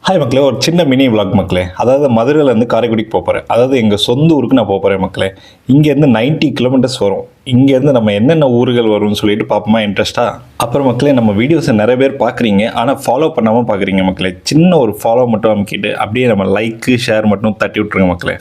Hi மக்களே, ஒரு சின்ன மினி விளாக் மக்களே. அதாவது மதுரையிலேருந்து காரைக்குடிக்கு போகிறேன். அதாவது எங்கள் சொந்த ஊருக்கு நான் போகிறேன் மக்களே. இங்கேருந்து 90 கிலோமீட்டர்ஸ் வரும். இங்கேருந்து நம்ம என்னென்ன ஊர்கள் வரும்னு சொல்லிட்டு பார்ப்போமா இன்ட்ரெஸ்ட்டாக. அப்புறம் மக்களே, நம்ம வீடியோஸை நிறைய பேர் பார்க்குறீங்க, ஆனால் ஃபாலோ பண்ணாமல் பார்க்குறீங்க மக்களே. சின்ன ஒரு ஃபாலோ மட்டும் அமைக்கிட்டு அப்படியே நம்ம லைக்கு ஷேர் மட்டும் தட்டி விட்ருங்க மக்களே.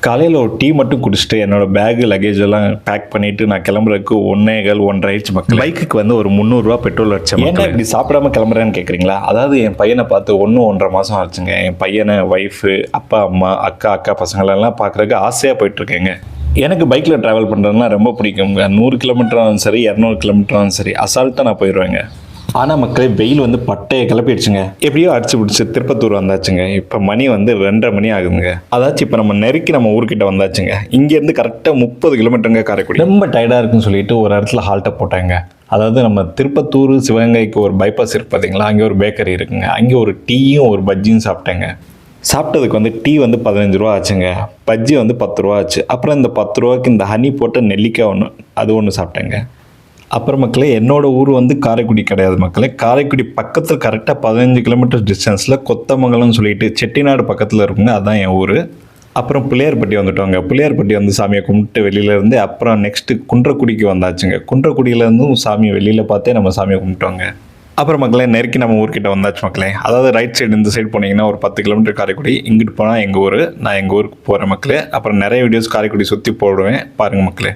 காலையில் ஒரு டீ மட்டும் குடிச்சிட்டு என்னோடய பேகு லக்கேஜ் எல்லாம் பேக் பண்ணிவிட்டு நான் கிளம்புறதுக்கு 1:15 ஆயிடுச்சு மக்கள். பைக்குக்கு வந்து ஒரு 300 ரூபா பெட்ரோல் அடிச்சேன். ஏன்னா இப்படி சாப்பிடாம கிளம்புறேன்னு கேட்குறீங்களா? அதாவது என் பையனை பார்த்து 1.5 மாதம் ஆச்சுங்க. என் பையனை, ஒய்ஃபு, அப்பா அம்மா, அக்கா பசங்களெல்லாம் பார்க்குறதுக்கு ஆசையாக போயிட்டுருக்கேங்க. எனக்கு பைக்கில் ட்ராவல் பண்ணுறதுலாம் ரொம்ப பிடிக்குங்க. 100 கிலோமீட்டரும் சரி, 200 கிலோமீட்டரும் சரி, அசால்ட்டாக நான் போயிடுவேங்க. ஆனால் மக்களே, வெயில் வந்து பட்டையை கிளப்பிடுச்சுங்க. எப்படியோ அடிச்சு பிடிச்சி திருப்பத்தூர் வந்தாச்சுங்க. இப்போ மணி வந்து 2:30 மணி ஆகுதுங்க. அதாச்சும் இப்போ நம்ம நெருக்கி நம்ம ஊர்கிட்ட வந்தாச்சுங்க. இங்கேருந்து கரெக்டாக 30 கிலோமீட்டருங்க காரைக்குடி. ரொம்ப டயர்டாக இருக்குன்னு சொல்லிட்டு ஒரு இடத்துல ஹால்ட்டை போட்டாங்க. அதாவது நம்ம திருப்பத்தூர் சிவகங்கைக்கு ஒரு பைபாஸ் இருக்கு பார்த்தீங்களா, அங்கே ஒரு பேக்கரி இருக்குங்க. அங்கே ஒரு டீயும் ஒரு பஜ்ஜியும் சாப்பிட்டேங்க. சாப்பிட்டதுக்கு வந்து டீ வந்து 15 ரூபா ஆச்சுங்க. பஜ்ஜி வந்து 10 ரூபா ஆச்சு. அப்புறம் இந்த 10 ரூபாய்க்கு இந்த ஹனி போட்ட நெல்லிக்காய் ஒன்று, அது ஒன்று சாப்பிட்டேங்க. அப்புறம் மக்களே, என்னோடய ஊர் வந்து காரைக்குடி கிடையாது மக்களே. காரைக்குடி பக்கத்தில் கரெக்டாக 15 கிலோமீட்டர் டிஸ்டன்ஸில் கொத்தமங்கலம்னு சொல்லிட்டு செட்டிநாடு பக்கத்தில் இருக்குங்க. அதுதான் என் ஊர். அப்புறம் பிள்ளையார்பட்டி வந்துட்டோங்க. பிள்ளையார்பட்டி வந்து சாமியை கும்பிட்டு வெளியிலேருந்து அப்புறம் நெக்ஸ்ட்டு குன்றக்குடிக்கு வந்தாச்சுங்க. குன்றக்குடியிலேருந்தும் சாமியை வெளியில் பார்த்தே நம்ம சாமியை கும்பிட்டோங்க. அப்புறம் மக்களே, நெருக்கி நம்ம ஊர்கிட்ட வந்தாச்சு மக்களே. அதாவது ரைட் சைடு இந்த சைடு போனீங்கன்னா ஒரு 10 கிலோமீட்டர் காரைக்குடி. இங்கிட்டு போனால் எங்கள் ஊர். நான் எங்கள் ஊருக்கு போகிறேன் மக்களே. அப்புறம் நிறைய வீடியோஸ் காரைக்குடி சுற்றி போடுவேன், பாருங்கள் மக்களே.